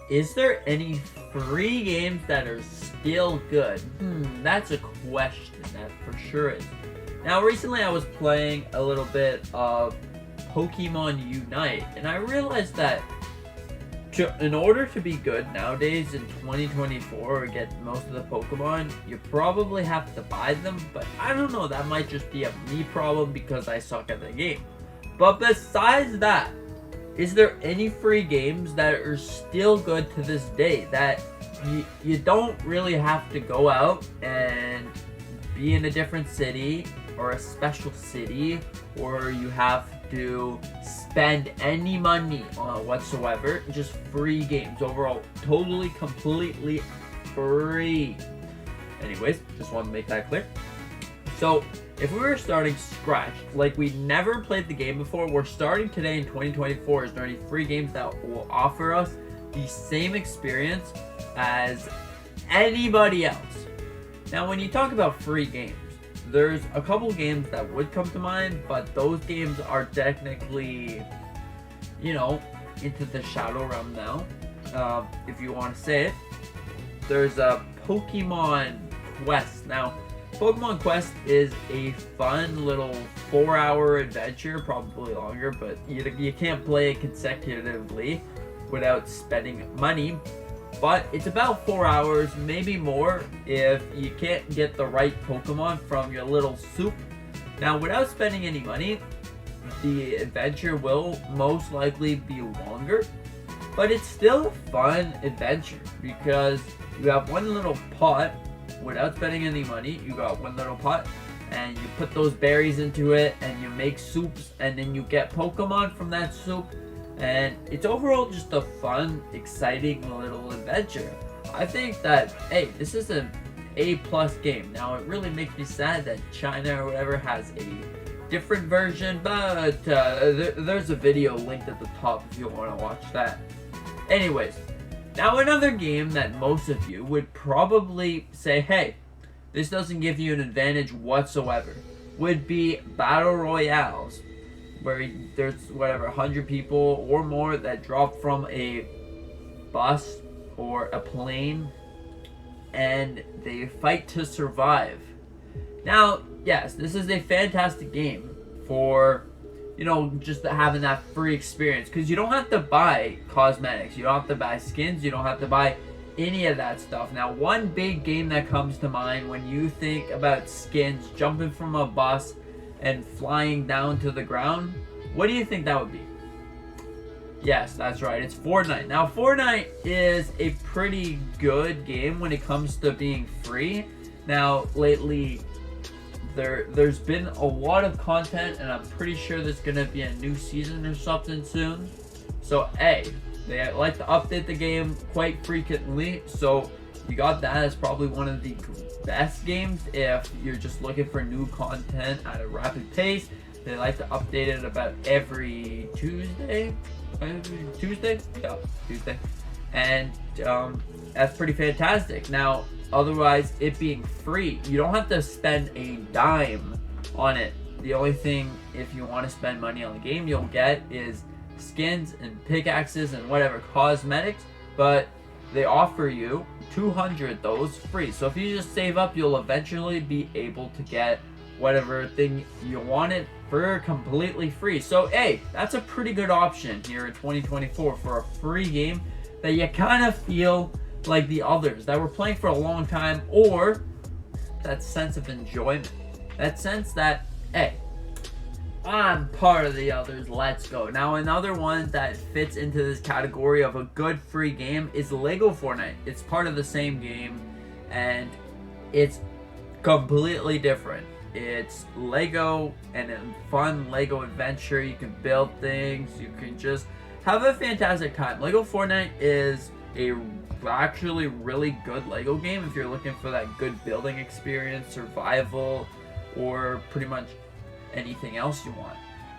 Is there any free games that are still good? That's a question that for sure is. Now, recently I was playing a little bit of Pokemon Unite, and I realized that in order to be good nowadays in 2024 or get most of the Pokemon, you probably have to buy them, but I don't know, that might just be a me problem because I suck at the game. But besides that, is there any free games that are still good to this day that you don't really have to go out and be in a different city or a special city, or you have to spend any money on whatsoever? Just free games overall, totally, completely free. Anyways, just wanted to make that clear. So if we were starting scratch, like we never played the game before, we're starting today in 2024. Is there any free games that will offer us the same experience as anybody else? Now, when you talk about free games, there's a couple games that would come to mind, but those games are technically, into the Shadow Realm now, if you want to say it. There's a Pokemon Quest. Now, Pokemon Quest is a fun little 4-hour adventure, probably longer, but you can't play it consecutively without spending money. But it's about 4 hours, maybe more, if you can't get the right Pokemon from your little soup. Now, without spending any money, the adventure will most likely be longer, but it's still a fun adventure because you have one little pot. Without spending any money, you got one little pot, and you put those berries into it, and you make soups, and then you get Pokemon from that soup. And it's overall just a fun, exciting little adventure. I think that, hey, this is an A+ game. Now, it really makes me sad that China or whatever has a different version, but there's a video linked at the top if you want to watch that. Anyways, now another game that most of you would probably say, hey, this doesn't give you an advantage whatsoever, would be Battle Royales, where there's 100 people or more that drop from a bus or a plane and they fight to survive. Now, yes, this is a fantastic game for, just having that free experience, because you don't have to buy cosmetics, you don't have to buy skins, you don't have to buy any of that stuff. Now, one big game that comes to mind when you think about skins, jumping from a bus and flying down to the ground, what do you think that would be? Yes, that's right, it's Fortnite. Now, Fortnite is a pretty good game when it comes to being free. Now, lately, there's been a lot of content, and I'm pretty sure there's gonna be a new season or something soon. So, they like to update the game quite frequently, so you got that as probably one of the best games if you're just looking for new content at a rapid pace. They like to update it about every Tuesday. Yeah, Tuesday. And that's pretty fantastic. Now, otherwise, it being free, you don't have to spend a dime on it. The only thing, if you want to spend money on the game, you'll get is skins and pickaxes and whatever cosmetics, but they offer you 200 those free. So if you just save up, you'll eventually be able to get whatever thing you wanted for completely free. So hey, that's a pretty good option here in 2024 for a free game that you kind of feel like the others that were playing for a long time, or that sense of enjoyment, that sense that, hey, I'm part of the others, let's go. Now, another one that fits into this category of a good free game is Lego Fortnite. It's part of the same game, and it's completely different. It's Lego and a fun Lego adventure. You can build things, you can just have a fantastic time. Lego Fortnite is a actually really good Lego game if you're looking for that good building experience, survival, or pretty much anything else you want.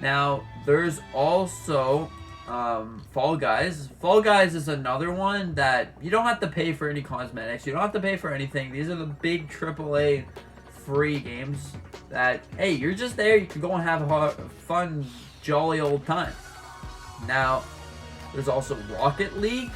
Now, there's also Fall Guys. Fall Guys is another one that you don't have to pay for any cosmetics. You don't have to pay for anything. These are the big AAA free games that, hey, you're just there. You can go and have a fun, jolly old time. Now, there's also Rocket League.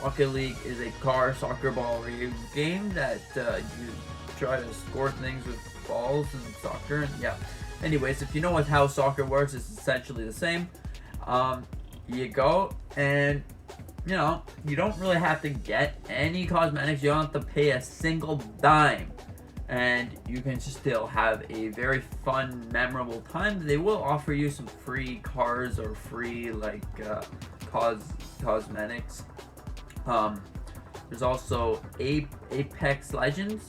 Rocket League is a car soccer ball game that you try to score things with balls and soccer. And yeah. Anyways, if you know how soccer works, it's essentially the same. You go and you know, you don't really have to get any cosmetics. You don't have to pay a single dime. And you can still have a very fun, memorable time. They will offer you some free cars or free, like, cosmetics. There's also Apex Legends.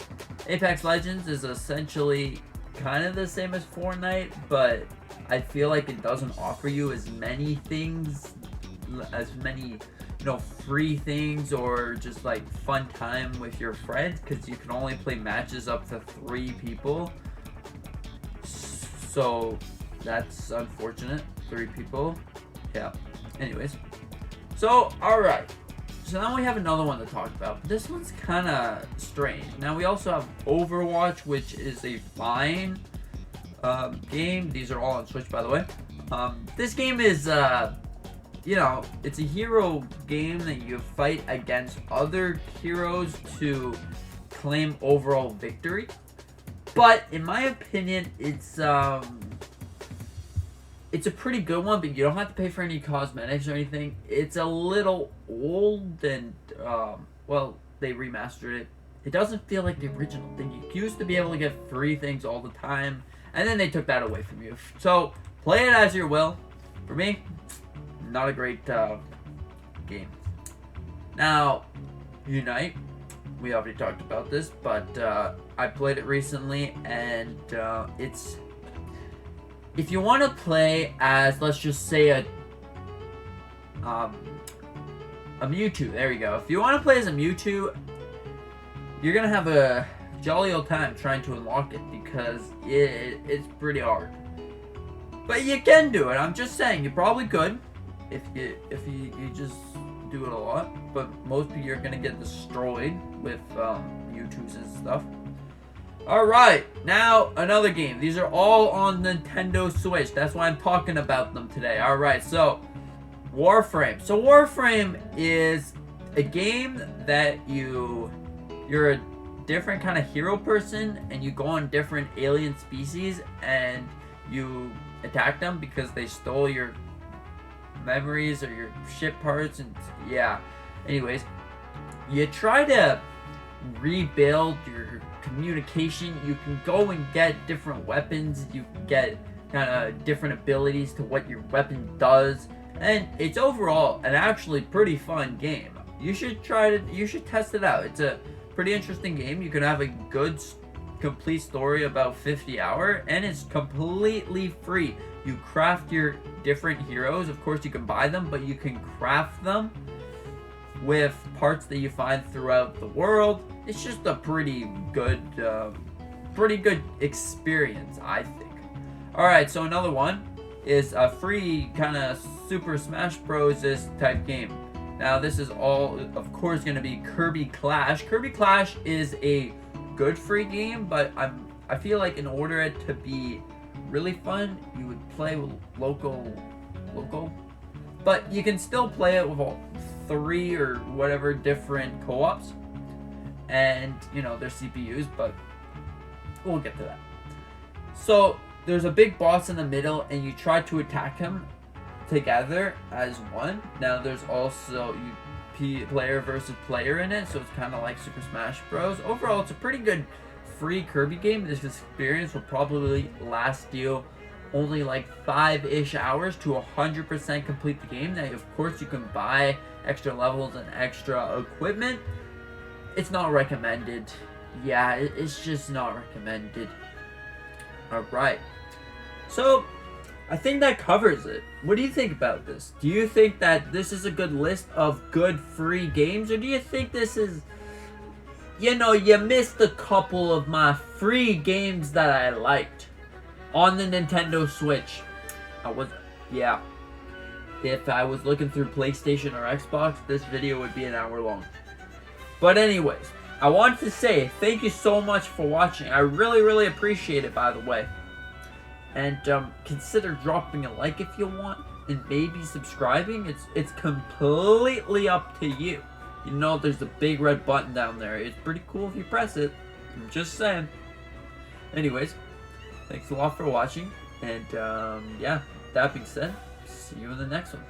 Apex Legends is essentially kind of the same as Fortnite, but I feel like it doesn't offer you as many things, as many, you know, free things or just like fun time with your friends, because you can only play matches up to 3 people. So that's unfortunate. 3 people. Yeah. Anyways. So, alright. So now we have another one to talk about. This one's kind of strange. Now we also have Overwatch, which is a fine game. These are all on Switch, by the way. This game is you know, it's a hero game that you fight against other heroes to claim overall victory. But in my opinion, it's a pretty good one, but you don't have to pay for any cosmetics or anything. It's a little old and well, they remastered it. It doesn't feel like the original thing. You used to be able to get free things all the time, and then they took that away from you. So play it as you will. For me, not a great game. Now, Unite, we already talked about this, but I played it recently, and it's, if you want to play as, let's just say a Mewtwo, there you go. If you want to play as a Mewtwo, you're gonna have a jolly old time trying to unlock it, because it's pretty hard. But you can do it. I'm just saying, you probably could. If you just do it a lot, but most people are gonna get destroyed with Mewtwo's and stuff. Alright, now another game. These are all on Nintendo Switch. That's why I'm talking about them today. Alright, so Warframe. So Warframe is a game that you're a different kind of hero person, and you go on different alien species and you attack them because they stole your memories or your ship parts, and yeah. Anyways, you try to rebuild your communication. You can go and get different weapons. You can get kind of different abilities to what your weapon does, and it's overall an actually pretty fun game. You should test it out. It's a pretty interesting game. You can have a good complete story, about 50 hours, and it's completely free. You craft your different heroes. Of course, you can buy them, but you can craft them with parts that you find throughout the world. It's just a pretty good experience, I think. Alright, so another one is a free kind of Super Smash Bros. Type game. Now, this is all, of course, going to be Kirby Clash. Kirby Clash is a good free game, but I feel like in order it to be really fun, you would play with local, but you can still play it with all 3 or whatever different co-ops, and you know, there's CPUs, but we'll get to that. So there's a big boss in the middle, and you try to attack him together as one. Now there's also player versus player in it, so it's kind of like Super Smash Bros. Overall, it's a pretty good free Kirby game. This experience will probably last you only like 5-ish hours to 100% complete the game. Now, of course, you can buy extra levels and extra equipment. It's not recommended. Yeah, it's just not recommended. Alright. So, I think that covers it. What do you think about this? Do you think that this is a good list of good free games? Or do you think this is, you know, you missed a couple of my free games that I liked on the Nintendo Switch? Yeah. If I was looking through PlayStation or Xbox, this video would be an hour long. But anyways, I wanted to say thank you so much for watching. I really, really appreciate it, by the way. And consider dropping a like if you want, and maybe subscribing. It's completely up to you. you know there's a big red button down there. It's pretty cool if you press it. I'm just saying. Anyways, thanks a lot for watching. And yeah, that being said, see you in the next one.